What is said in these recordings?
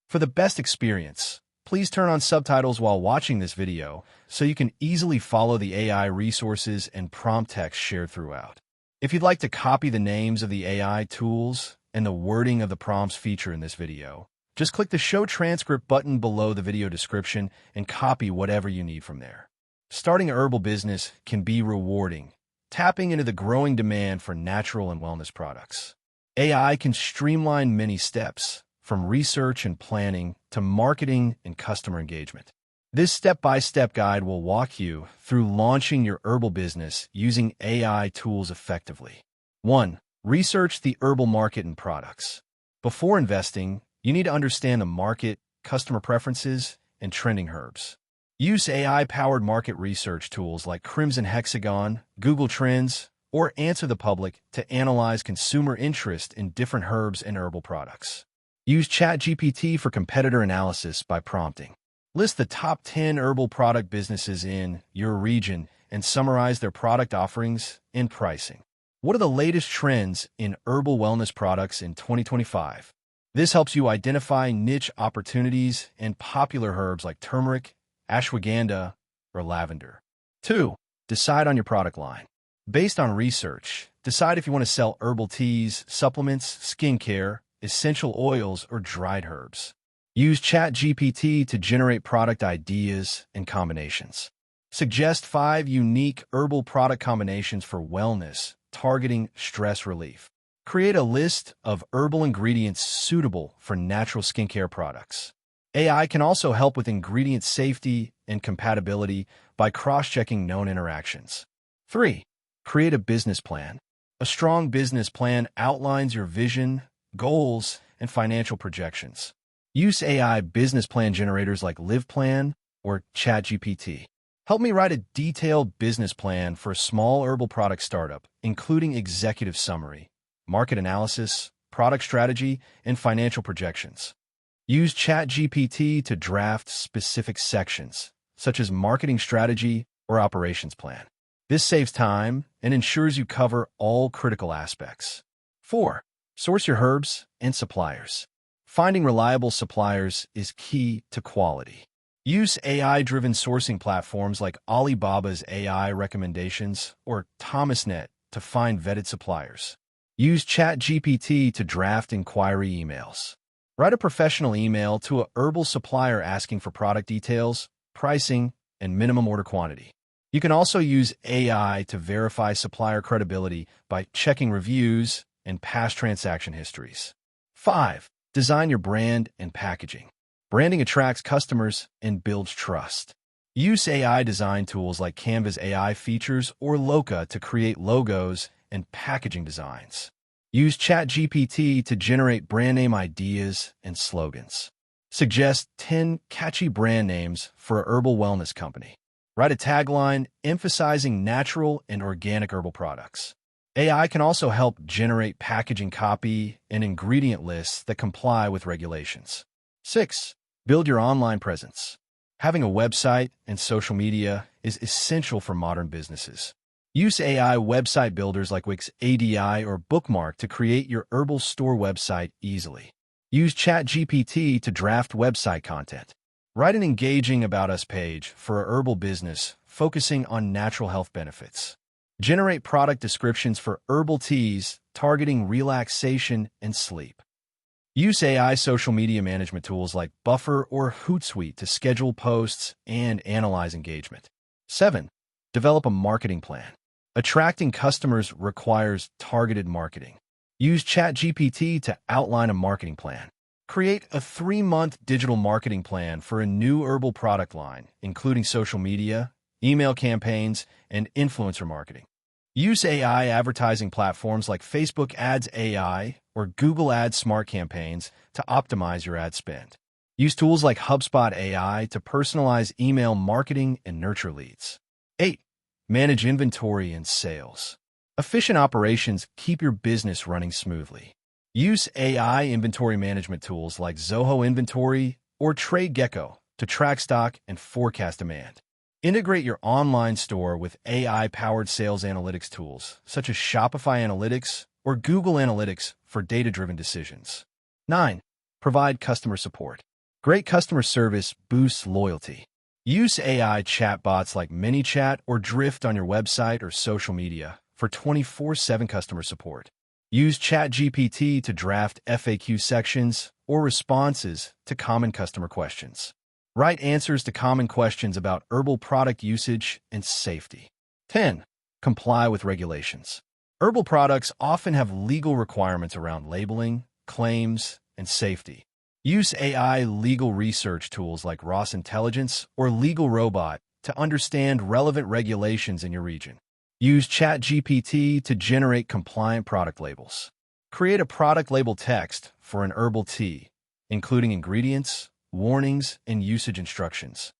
For the best experience, please turn on subtitles while watching this video so you can easily follow the AI resources and prompt text shared throughout. If you'd like to copy the names of the AI tools and the wording of the prompts featured in this video, just click the Show Transcript button below the video description and copy whatever you need from there. Starting a herbal business can be rewarding, tapping into the growing demand for natural and wellness products. AI can streamline many steps, from research and planning to marketing and customer engagement. This step-by-step guide will walk you through launching your herbal business using AI tools effectively. 1. Research the herbal market and products. Before investing, you need to understand the market, customer preferences, and trending herbs. Use AI-powered market research tools like Crimson Hexagon, Google Trends, or Answer the Public to analyze consumer interest in different herbs and herbal products. Use ChatGPT for competitor analysis by prompting. List the top 10 herbal product businesses in your region and summarize their product offerings and pricing. What are the latest trends in herbal wellness products in 2025? This helps you identify niche opportunities and popular herbs like turmeric, ashwagandha, or lavender. 2. Decide on your product line. Based on research, decide if you want to sell herbal teas, supplements, skincare, essential oils, or dried herbs. Use ChatGPT to generate product ideas and combinations. Suggest 5 unique herbal product combinations for wellness, targeting stress relief. Create a list of herbal ingredients suitable for natural skincare products. AI can also help with ingredient safety and compatibility by cross-checking known interactions. 3. Create a business plan. A strong business plan outlines your vision, goals, and financial projections. Use AI business plan generators like LivePlan or ChatGPT. Help me write a detailed business plan for a small herbal product startup, including executive summary, market analysis, product strategy, and financial projections. Use ChatGPT to draft specific sections, such as marketing strategy or operations plan. This saves time and ensures you cover all critical aspects. 4. Source your herbs and suppliers. Finding reliable suppliers is key to quality. Use AI-driven sourcing platforms like Alibaba's AI recommendations or ThomasNet to find vetted suppliers. Use ChatGPT to draft inquiry emails. Write a professional email to a herbal supplier asking for product details, pricing, and minimum order quantity. You can also use AI to verify supplier credibility by checking reviews and past transaction histories. 5. Design your brand and packaging. Branding attracts customers and builds trust. Use AI design tools like Canva's AI features or Loca to create logos and packaging designs. Use ChatGPT to generate brand name ideas and slogans. Suggest 10 catchy brand names for a herbal wellness company. Write a tagline emphasizing natural and organic herbal products. AI can also help generate packaging copy and ingredient lists that comply with regulations. 6. Build your online presence. Having a website and social media is essential for modern businesses. Use AI website builders like Wix ADI or Bookmark to create your herbal store website easily. Use ChatGPT to draft website content. Write an engaging About Us page for a herbal business focusing on natural health benefits. Generate product descriptions for herbal teas targeting relaxation and sleep. Use AI social media management tools like Buffer or Hootsuite to schedule posts and analyze engagement. 7. Develop a marketing plan. Attracting customers requires targeted marketing. Use ChatGPT to outline a marketing plan. Create a 3-month digital marketing plan for a new herbal product line, including social media, email campaigns, and influencer marketing. Use AI advertising platforms like Facebook Ads AI or Google Ads Smart Campaigns to optimize your ad spend. Use tools like HubSpot AI to personalize email marketing and nurture leads. 8. Manage inventory and sales. Efficient operations keep your business running smoothly. Use AI inventory management tools like Zoho Inventory or TradeGecko to track stock and forecast demand. Integrate your online store with AI-powered sales analytics tools, such as Shopify Analytics or Google Analytics for data-driven decisions. 9. Provide customer support. Great customer service boosts loyalty. Use AI chatbots like ManyChat or Drift on your website or social media for 24/7 customer support. Use ChatGPT to draft FAQ sections or responses to common customer questions. Write answers to common questions about herbal product usage and safety. 10. Comply with regulations. Herbal products often have legal requirements around labeling, claims, and safety. Use AI legal research tools like Ross Intelligence or Legal Robot to understand relevant regulations in your region. Use ChatGPT to generate compliant product labels. Create a product label text for an herbal tea, including ingredients, warnings, and usage instructions.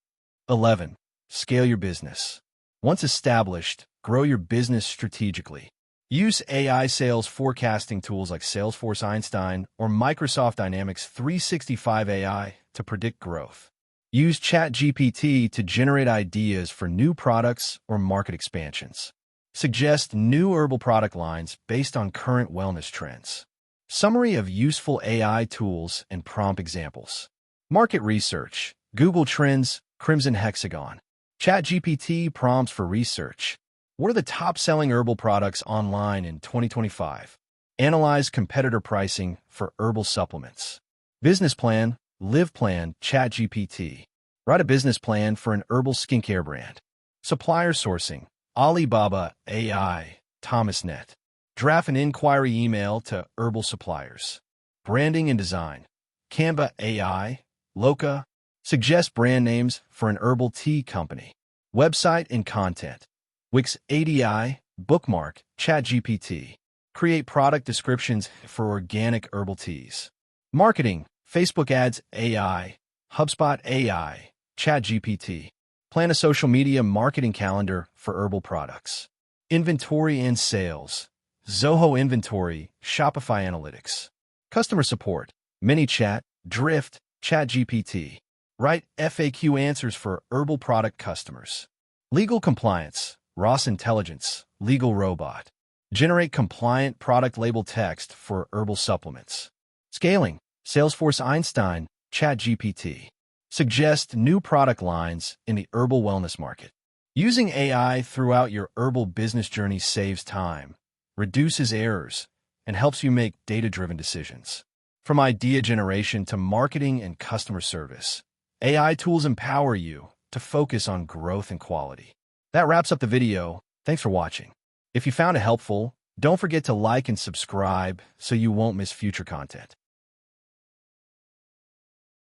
11. Scale your business. Once established, grow your business strategically. Use AI sales forecasting tools like Salesforce Einstein or Microsoft Dynamics 365 AI to predict growth. Use ChatGPT to generate ideas for new products or market expansions. Suggest new herbal product lines based on current wellness trends. Summary of useful AI tools and prompt examples. Market research. Google Trends, Crimson Hexagon. ChatGPT prompts for research. What are the top-selling herbal products online in 2025? Analyze competitor pricing for herbal supplements. Business plan, Live Plan, ChatGPT. Write a business plan for an herbal skincare brand. Supplier sourcing, Alibaba AI, ThomasNet. Draft an inquiry email to herbal suppliers. Branding and design, Canva AI, Loca. Suggest brand names for an herbal tea company. Website and content, Wix ADI, Bookmark, ChatGPT. Create product descriptions for organic herbal teas. Marketing, Facebook Ads AI, HubSpot AI, ChatGPT. Plan a social media marketing calendar for herbal products. Inventory and sales, Zoho Inventory, Shopify Analytics. Customer support, ManyChat, Drift, ChatGPT. Write FAQ answers for herbal product customers. Legal compliance, Ross Intelligence, Legal Robot. Generate compliant product label text for herbal supplements. Scaling, Salesforce Einstein, ChatGPT. Suggest new product lines in the herbal wellness market. Using AI throughout your herbal business journey saves time, reduces errors, and helps you make data-driven decisions. From idea generation to marketing and customer service, AI tools empower you to focus on growth and quality. That wraps up the video. Thanks for watching. If you found it helpful, don't forget to like and subscribe so you won't miss future content.